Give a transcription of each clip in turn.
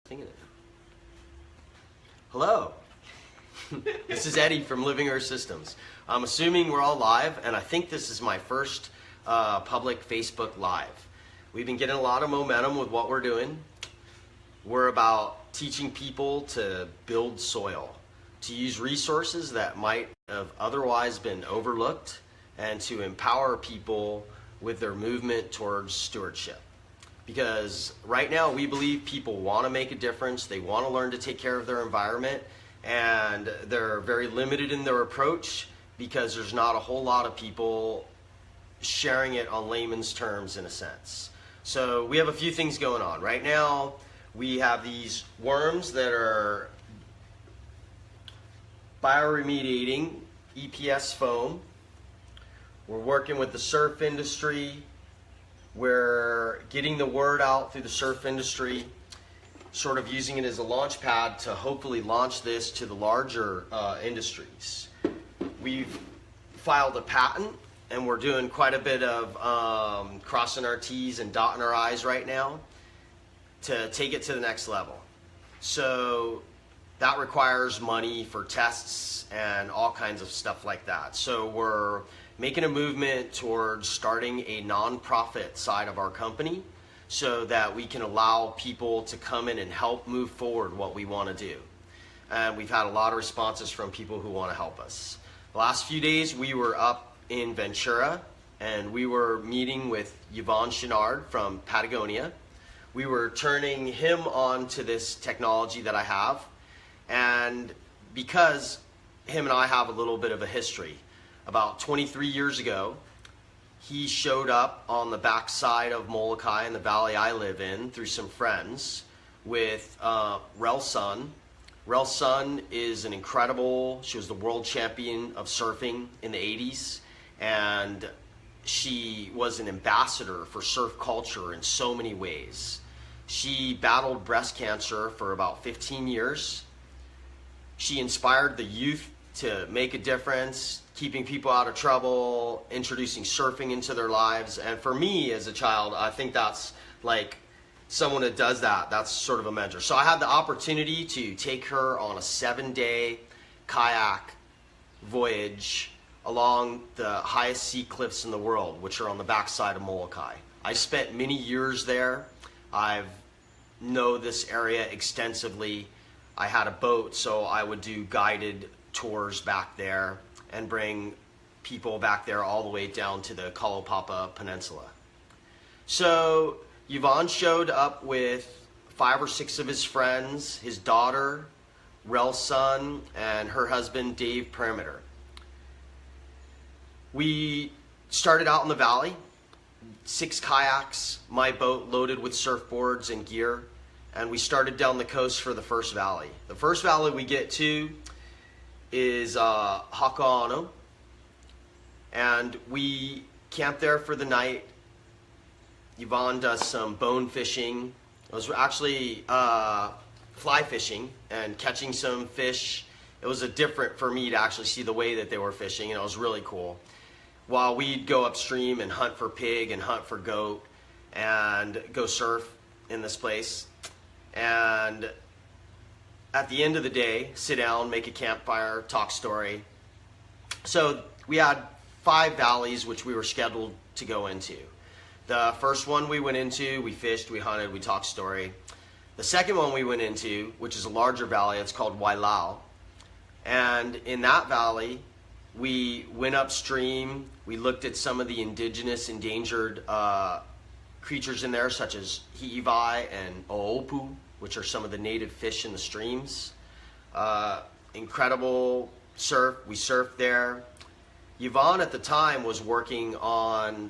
Thinking it. Hello, this is Eddie from Living Earth Systems. I'm assuming we're all live, and I think this is my first public Facebook Live. We've been getting a lot of momentum with what we're doing. We're about teaching people to build soil, to use resources that might have otherwise been overlooked, and to empower people with their movement towards stewardship. Because right now we believe people want to make a difference, they want to learn to take care of their environment, and they're very limited in their approach because there's not a whole lot of people sharing it on layman's terms in a sense. So we have a few things going on. Right now we have these worms that are bioremediating EPS foam. We're working with the surf industry. We're getting the word out through the surf industry, sort of using it as a launch pad to hopefully launch this to the larger industries. We've filed a patent, and we're doing quite a bit of crossing our T's and dotting our I's right now to take it to the next level. So that requires money for tests and all kinds of stuff like that. So we're making a movement towards starting a nonprofit side of our company so that we can allow people to come in and help move forward what we want to do. And we've had a lot of responses from people who want to help us. The last few days we were up in Ventura and we were meeting with Yvon Choinard from Patagonia. We were turning him on to this technology that I have, and because him and I have a little bit of a history. About 23 years ago, he showed up on the backside of Molokai in the valley I live in through some friends with Rel Sun. Rel Sun is an incredible, she was the world champion of surfing in the 80s, and she was an ambassador for surf culture in so many ways. She battled breast cancer for about 15 years. She inspired the youth to make a difference, keeping people out of trouble, introducing surfing into their lives. And for me as a child, I think that's like someone that does that, that's sort of a mentor. So I had the opportunity to take her on a 7-day kayak voyage along the highest sea cliffs in the world, which are on the backside of Molokai. I spent many years there. I know this area extensively. I had a boat, so I would do guided tours back there and bring people back there all the way down to the Kalaupapa Peninsula. So Yvon showed up with 5 or 6 of his friends, his daughter, Rel Sun, and her husband, Dave Perimeter. We started out in the valley, 6 kayaks, my boat loaded with surfboards and gear, and we started down the coast for the first valley. The first valley we get to is Hawaiian, and we camped there for the night. Yvon does some bone fishing. It was actually fly fishing and catching some fish. It was different for me to actually see the way that they were fishing, and it was really cool. While we'd go upstream and hunt for pig and hunt for goat and go surf in this place. And at the end of the day, sit down, make a campfire, talk story. So we had 5 valleys which we were scheduled to go into. The first one we went into, we fished, we hunted, we talked story. The second one we went into, which is a larger valley, it's called Wailau. And in that valley, we went upstream, we looked at some of the indigenous endangered creatures in there, such as hi'iwai and oopu, which are some of the native fish in the streams. Incredible surf, we surfed there. Yvon at the time was working on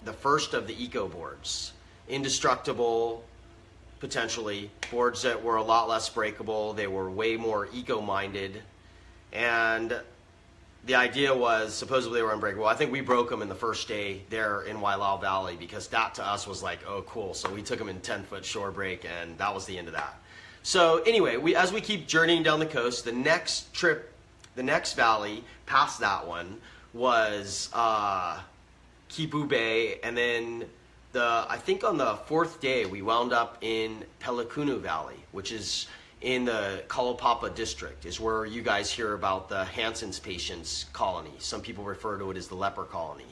the first of the eco boards, indestructible, potentially, boards that were a lot less breakable, they were way more eco-minded, and the idea was supposedly they were unbreakable. I think we broke them in the first day there in Wailau Valley because that to us was like, oh cool. So we took them in 10-foot shore break, and that was the end of that. So anyway, as we keep journeying down the coast, the next trip, the next valley past that one was Kipu Bay, and then I think on the 4th day, we wound up in Pelican O Valley, which is in the Kalaupapa district, is where you guys hear about the Hansen's patients colony. Some people refer to it as the leper colony.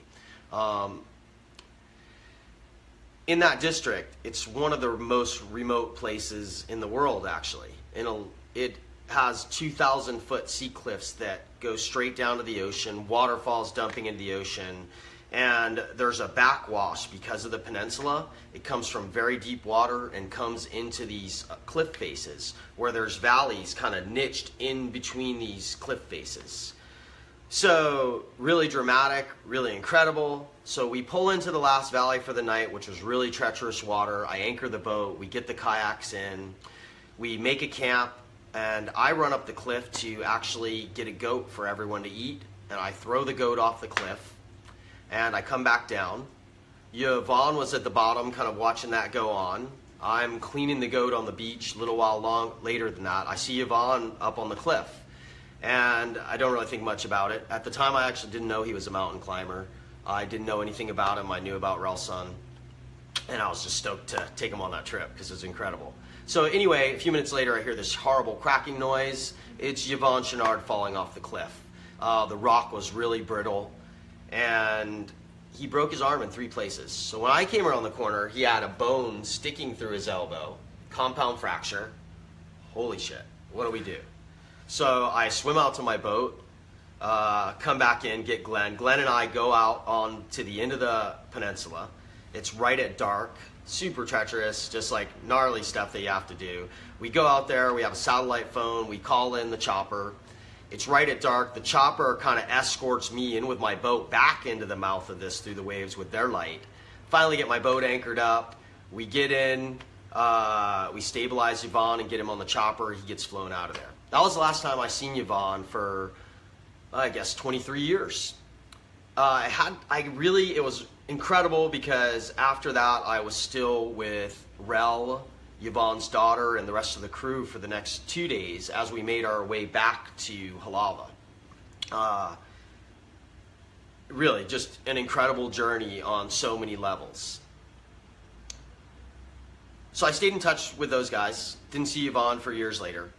In that district, it's one of the most remote places in the world, actually. It has 2,000-foot sea cliffs that go straight down to the ocean, waterfalls dumping into the ocean, and there's a backwash because of the peninsula. It comes from very deep water and comes into these cliff faces where there's valleys kind of niched in between these cliff faces. So really dramatic, really incredible. So we pull into the last valley for the night, which was really treacherous water. I anchor the boat, we get the kayaks in, we make a camp, and I run up the cliff to actually get a goat for everyone to eat, and I throw the goat off the cliff, and I come back down. Yvon was at the bottom kind of watching that go on. I'm cleaning the goat on the beach. A little while later than that, I see Yvon up on the cliff. And I don't really think much about it. At the time, I actually didn't know he was a mountain climber. I didn't know anything about him. I knew about Relson. And I was just stoked to take him on that trip because it was incredible. So anyway, a few minutes later, I hear this horrible cracking noise. It's Yvon Choinard falling off the cliff. The rock was really brittle, and he broke his arm in 3 places. So when I came around the corner, he had a bone sticking through his elbow, compound fracture. Holy shit, what do we do? So I swim out to my boat, come back in, get Glenn. Glenn and I go out on to the end of the peninsula. It's right at dark, super treacherous, just like gnarly stuff that you have to do. We go out there, we have a satellite phone, we call in the chopper. It's right at dark. The chopper kind of escorts me in with my boat back into the mouth of this through the waves with their light. Finally get my boat anchored up. We get in, we stabilize Yvon and get him on the chopper. He gets flown out of there. That was the last time I seen Yvon for, I guess, 23 years. It was incredible because after that I was still with Rel, Yvon's daughter, and the rest of the crew for the next 2 days as we made our way back to Halawa. Really, just an incredible journey on so many levels. So I stayed in touch with those guys. Didn't see Yvon for years later.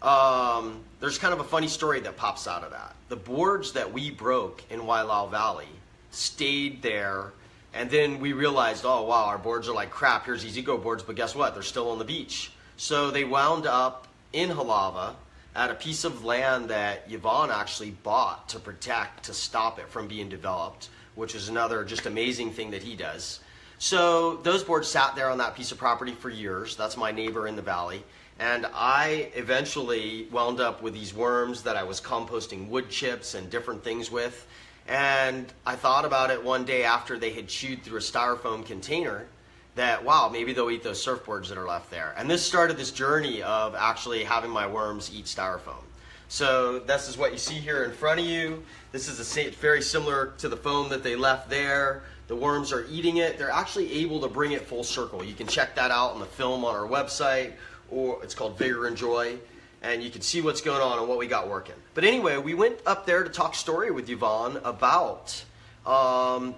There's kind of a funny story that pops out of that. The boards that we broke in Wailau Valley stayed there, and then we realized, oh wow, our boards are like crap. Here's these eco boards, but guess what? They're still on the beach. So they wound up in Halawa at a piece of land that Yvon actually bought to protect, to stop it from being developed, which is another just amazing thing that he does. So those boards sat there on that piece of property for years. That's my neighbor in the valley. And I eventually wound up with these worms that I was composting wood chips and different things with. And I thought about it one day after they had chewed through a styrofoam container that, wow, maybe they'll eat those surfboards that are left there. And this started this journey of actually having my worms eat styrofoam. So this is what you see here in front of you. This is very similar to the foam that they left there. The worms are eating it. They're actually able to bring it full circle. You can check that out in the film on our website, or it's called Vigor and Joy, and you can see what's going on and what we got working. But anyway, we went up there to talk story with Yvon about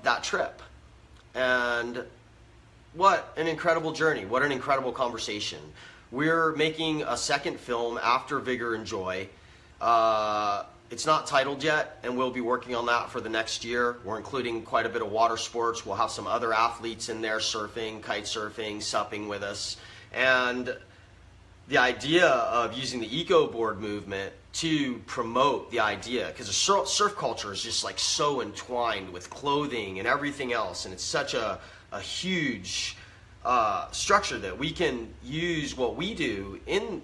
that trip. And what an incredible journey. What an incredible conversation. We're making a second film after Vigor and Joy. It's not titled yet, and we'll be working on that for the next year. We're including quite a bit of water sports. We'll have some other athletes in there surfing, kite surfing, supping with us. And the idea of using the eco board movement to promote the idea, because the surf culture is just like so entwined with clothing and everything else, and it's such a huge structure that we can use what we do in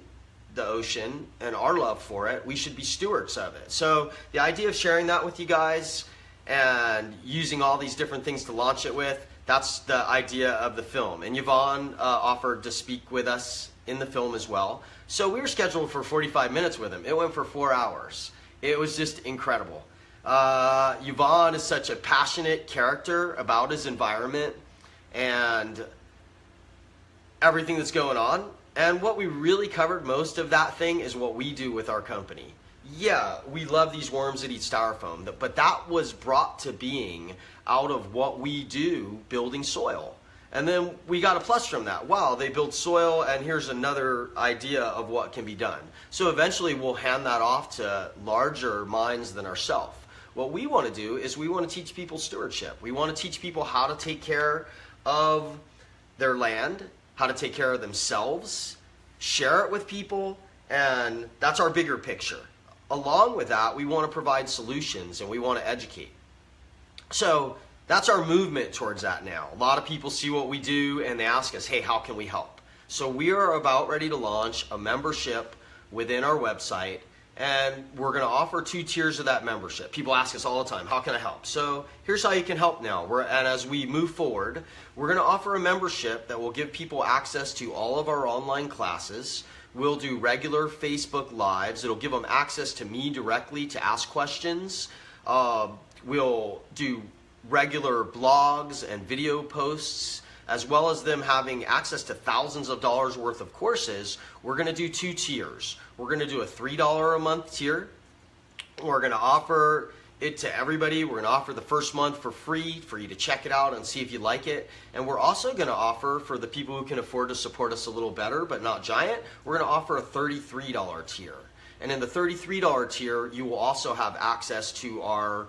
the ocean and our love for it. We should be stewards of it. So the idea of sharing that with you guys and using all these different things to launch it with, that's the idea of the film. And Yvon offered to speak with us in the film as well. So we were scheduled for 45 minutes with him. It went for 4 hours. It was just incredible. Yvon is such a passionate character about his environment and everything that's going on. And what we really covered most of that thing is what we do with our company. Yeah, we love these worms that eat styrofoam, but that was brought to being out of what we do building soil. And then we got a plus from that. Wow, they build soil, and here's another idea of what can be done. So eventually we'll hand that off to larger minds than ourselves. What we want to do is we want to teach people stewardship. We want to teach people how to take care of their land, how to take care of themselves, share it with people, and that's our bigger picture. Along with that, we want to provide solutions and we want to educate. So that's our movement towards that now. A lot of people see what we do and they ask us, hey, how can we help? So we are about ready to launch a membership within our website, and we're going to offer 2 tiers of that membership. People ask us all the time, how can I help? So here's how you can help now. And as we move forward, we're going to offer a membership that will give people access to all of our online classes. We'll do regular Facebook Lives. It'll give them access to me directly to ask questions. We'll do regular blogs and video posts, as well as them having access to thousands of dollars worth of courses. We're going to do 2 tiers. We're going to do a $3 a month tier. We're going to offer it to everybody. We're going to offer the first month for free for you to check it out and see if you like it. And we're also going to offer, for the people who can afford to support us a little better but not giant, we're going to offer a $33 tier. And in the $33 tier, you will also have access to our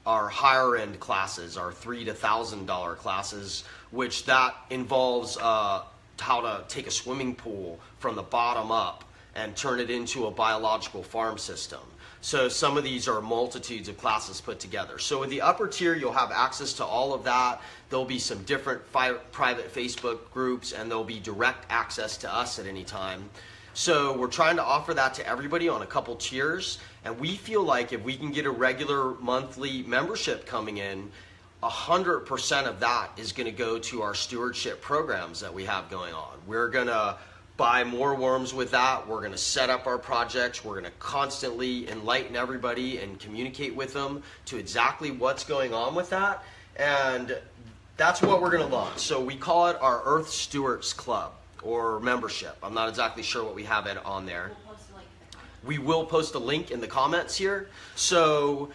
higher end classes, our $3,000 to $1,000 classes, which that involves how to take a swimming pool from the bottom up and turn it into a biological farm system. So some of these are multitudes of classes put together. So with the upper tier, you'll have access to all of that. There'll be some different private Facebook groups, and there'll be direct access to us at any time. So we're trying to offer that to everybody on a couple tiers, and we feel like if we can get a regular monthly membership coming in, 100% of that is going to go to our stewardship programs that we have going on. We're going to buy more worms with that. We're going to set up our projects. We're going to constantly enlighten everybody and communicate with them to exactly what's going on with that. And that's what we're going to launch. So we call it our Earth Stewards Club or membership. I'm not exactly sure what we have it on there. We'll post a link. We will post a link in the comments here. So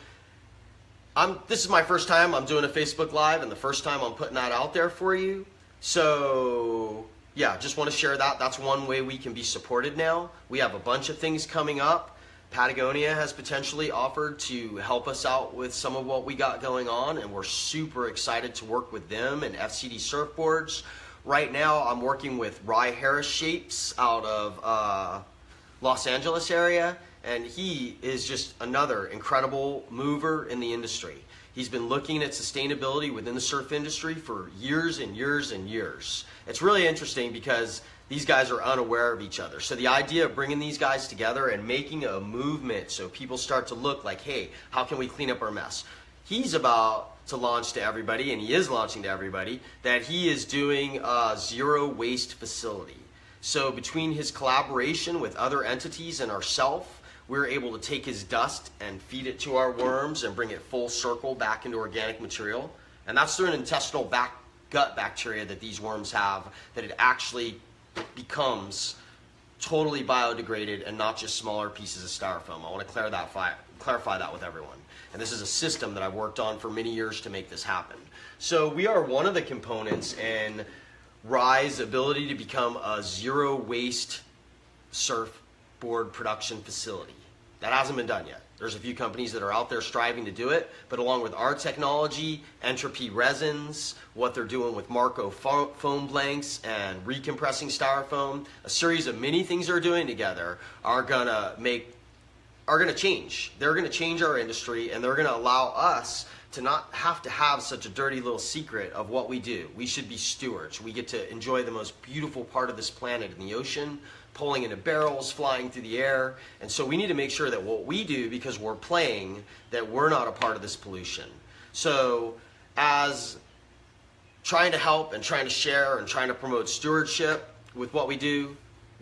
this is my first time I'm doing a Facebook Live, and the first time I'm putting that out there for you. So yeah, just want to share that. That's one way we can be supported now. We have a bunch of things coming up. Patagonia has potentially offered to help us out with some of what we got going on, and we're super excited to work with them and FCD Surfboards. Right now, I'm working with Rye Harris Shapes out of Los Angeles area, and he is just another incredible mover in the industry. He's been looking at sustainability within the surf industry for years and years and years. It's really interesting because these guys are unaware of each other. So the idea of bringing these guys together and making a movement so people start to look like, hey, how can we clean up our mess? He's about to launch to everybody, and he is launching to everybody, that he is doing a zero waste facility. So between his collaboration with other entities and ourselves, we're able to take his dust and feed it to our worms and bring it full circle back into organic material. And that's through an intestinal gut bacteria that these worms have, that it actually becomes totally biodegraded and not just smaller pieces of styrofoam. I want to clarify that with everyone. And this is a system that I've worked on for many years to make this happen. So we are one of the components in Rye's ability to become a zero waste surfboard production facility. That hasn't been done yet. There's a few companies that are out there striving to do it, but along with our technology, Entropy Resins, what they're doing with Marco foam blanks and recompressing styrofoam, a series of many things they're doing together are gonna change. They're gonna change our industry, and they're gonna allow us to not have to have such a dirty little secret of what we do. We should be stewards. We get to enjoy the most beautiful part of this planet in the ocean, pulling into barrels, flying through the air. And so we need to make sure that what we do, because we're playing, that we're not a part of this pollution. So as trying to help and trying to share and trying to promote stewardship with what we do,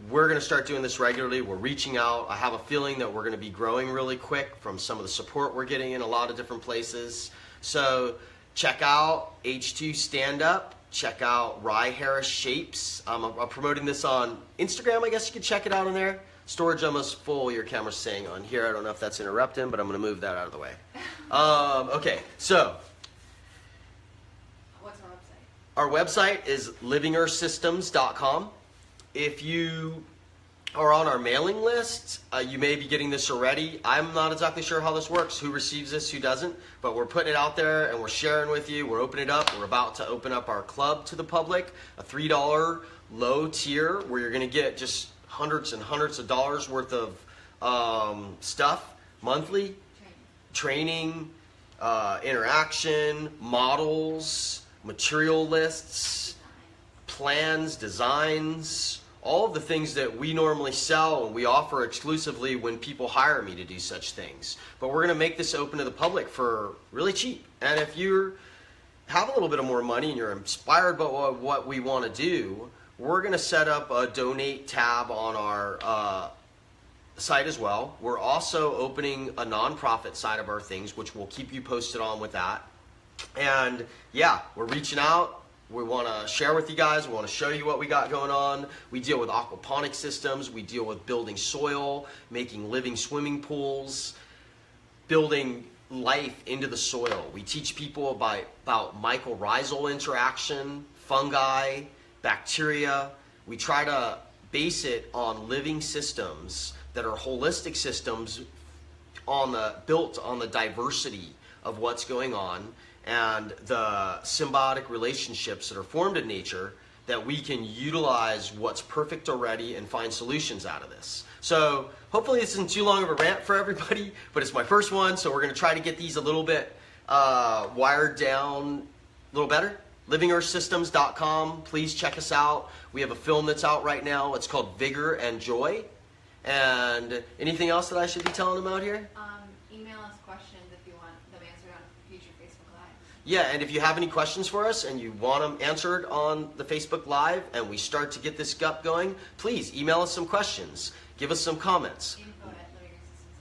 we're going to start doing this regularly. We're reaching out. I have a feeling that we're going to be growing really quick from some of the support we're getting in a lot of different places. So check out H2 Stand Up. Check out Rye Harris Shapes. I'm promoting this on Instagram. I guess you can check it out on there. Storage almost full, your camera's saying on here. I don't know if that's interrupting, but I'm going to move that out of the way. Okay, so What's our website? Our website is livingearthsystems.com. If you are on our mailing list, you may be getting this already. I'm not exactly sure how this works, who receives this, who doesn't, but we're putting it out there and we're sharing with you. We're opening it up. We're about to open up our club to the public, a $3 low tier where you're going to get just hundreds and hundreds of dollars worth of stuff monthly, training, interaction, models, material lists, plans, designs, all of the things that we normally sell and we offer exclusively when people hire me to do such things. But we're going to make this open to the public for really cheap. And if you have a little bit of more money and you're inspired by what we want to do, we're going to set up a donate tab on our site as well. We're also opening a nonprofit side of our things, which we'll keep you posted on with that. And yeah, we're reaching out. We want to share with you guys. We want to show you what we got going on. We deal with aquaponics systems. We deal with building soil, making living swimming pools, building life into the soil. We teach people about mycorrhizal interaction, fungi, bacteria. We try to base it on living systems that are holistic systems built on the diversity of what's going on and the symbiotic relationships that are formed in nature, that we can utilize what's perfect already and find solutions out of this. So hopefully this isn't too long of a rant for everybody, but it's my first one, so we're going to try to get these a little bit wired down a little better. livingearthsystems.com. Please check us out. We have a film that's out right now. It's called Vigor and Joy. And anything else that I should be telling them out here? Email us questions if you want them answered on future Facebook Live. Yeah, and if you have any questions for us and you want them answered on the Facebook Live and we start to get this gut going, please email us some questions. Give us some comments.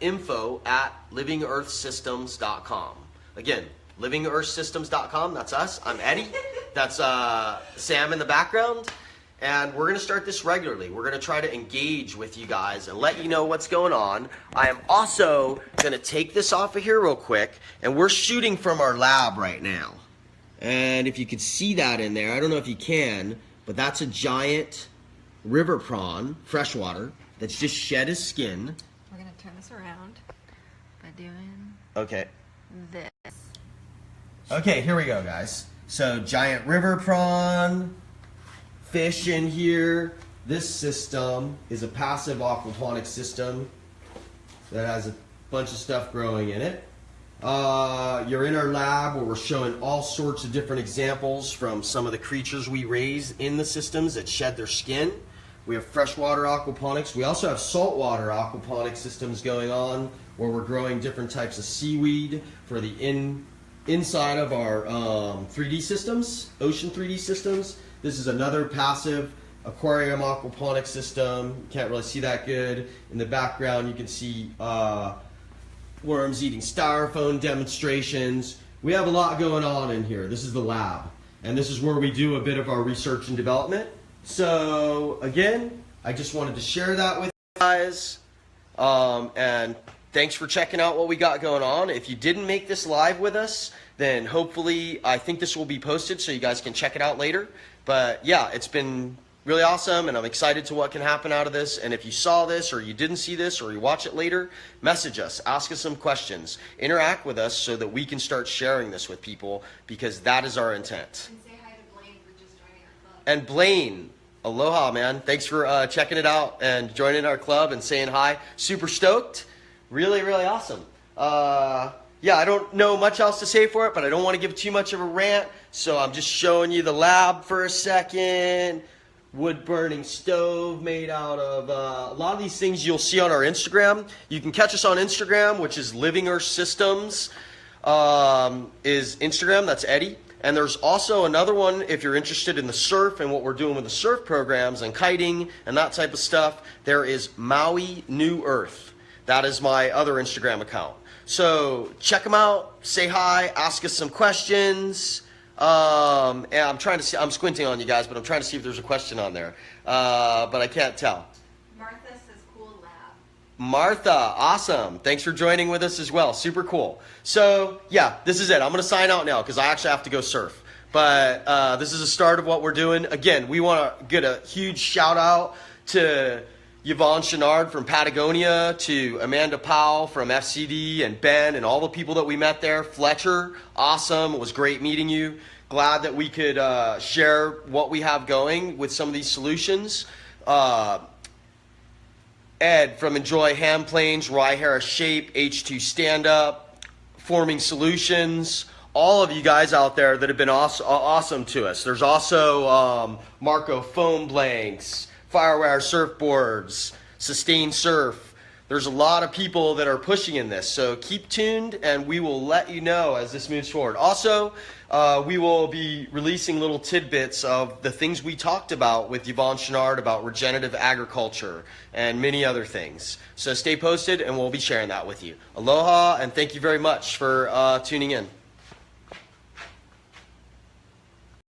Info at livingearthsystems.com. Again, livingearthsystems.com. That's us. I'm Eddie. That's Sam in the background. And we're going to start this regularly. We're going to try to engage with you guys and let you know what's going on. I am also going to take this off of here real quick. And we're shooting from our lab right now. And if you could see that in there, I don't know if you can, but that's a giant river prawn, freshwater, that's just shed his skin. We're going to turn this around by doing this. Okay, here we go, guys. So giant river prawn, fish in here. This system is a passive aquaponics system that has a bunch of stuff growing in it. You're in our lab where we're showing all sorts of different examples from some of the creatures we raise in the systems that shed their skin. We have freshwater aquaponics. We also have saltwater aquaponics systems going on where we're growing different types of seaweed for the inside of our 3D systems, ocean 3D systems. This is another passive aquarium aquaponics system. You can't really see that good. In the background you can see worms eating styrofoam demonstrations. We have a lot going on in here. This is the lab. And this is where we do a bit of our research and development. So again, I just wanted to share that with you guys. And thanks for checking out what we got going on. If you didn't make this live with us, then hopefully I think this will be posted so you guys can check it out later. But yeah, it's been really awesome and I'm excited to what can happen out of this. And if you saw this or you didn't see this or you watch it later, message us, ask us some questions, interact with us so that we can start sharing this with people, because that is our intent. And say hi to Blaine for just joining our club. And Blaine, aloha, man. Thanks for checking it out and joining our club and saying hi. Super stoked. Really, really awesome. Yeah, I don't know much else to say for it, but I don't want to give too much of a rant, so I'm just showing you the lab for a second. Wood-burning stove made out of a lot of these things you'll see on our Instagram. You can catch us on Instagram, which is Living Earth Systems is Instagram. That's Eddie. And there's also another one if you're interested in the surf and what we're doing with the surf programs and kiting and that type of stuff. There is Maui New Earth. That is my other Instagram account. So check them out, say hi, ask us some questions. And I'm trying to see, I'm squinting on you guys, but I'm trying to see if there's a question on there. But I can't tell. Martha says cool lab. Martha, awesome. Thanks for joining with us as well. Super cool. So yeah, this is it. I'm going to sign out now because I actually have to go surf. But this is the start of what we're doing. Again, we want to get a huge shout out to Yvon Choinard from Patagonia, to Amanda Powell from FCD, and Ben and all the people that we met there. Fletcher, awesome. It was great meeting you. Glad that we could share what we have going with some of these solutions. Ed from Enjoy Hand Planes, Rye Harris Shape, H2 Stand Up, Forming Solutions, all of you guys out there that have been awesome to us. There's also Marco Foam Blanks, Firewire Surfboards, Sustain Surf. There's a lot of people that are pushing in this, so keep tuned and we will let you know as this moves forward. Also, we will be releasing little tidbits of the things we talked about with Yvon Choinard about regenerative agriculture and many other things. So stay posted and we'll be sharing that with you. Aloha and thank you very much for tuning in.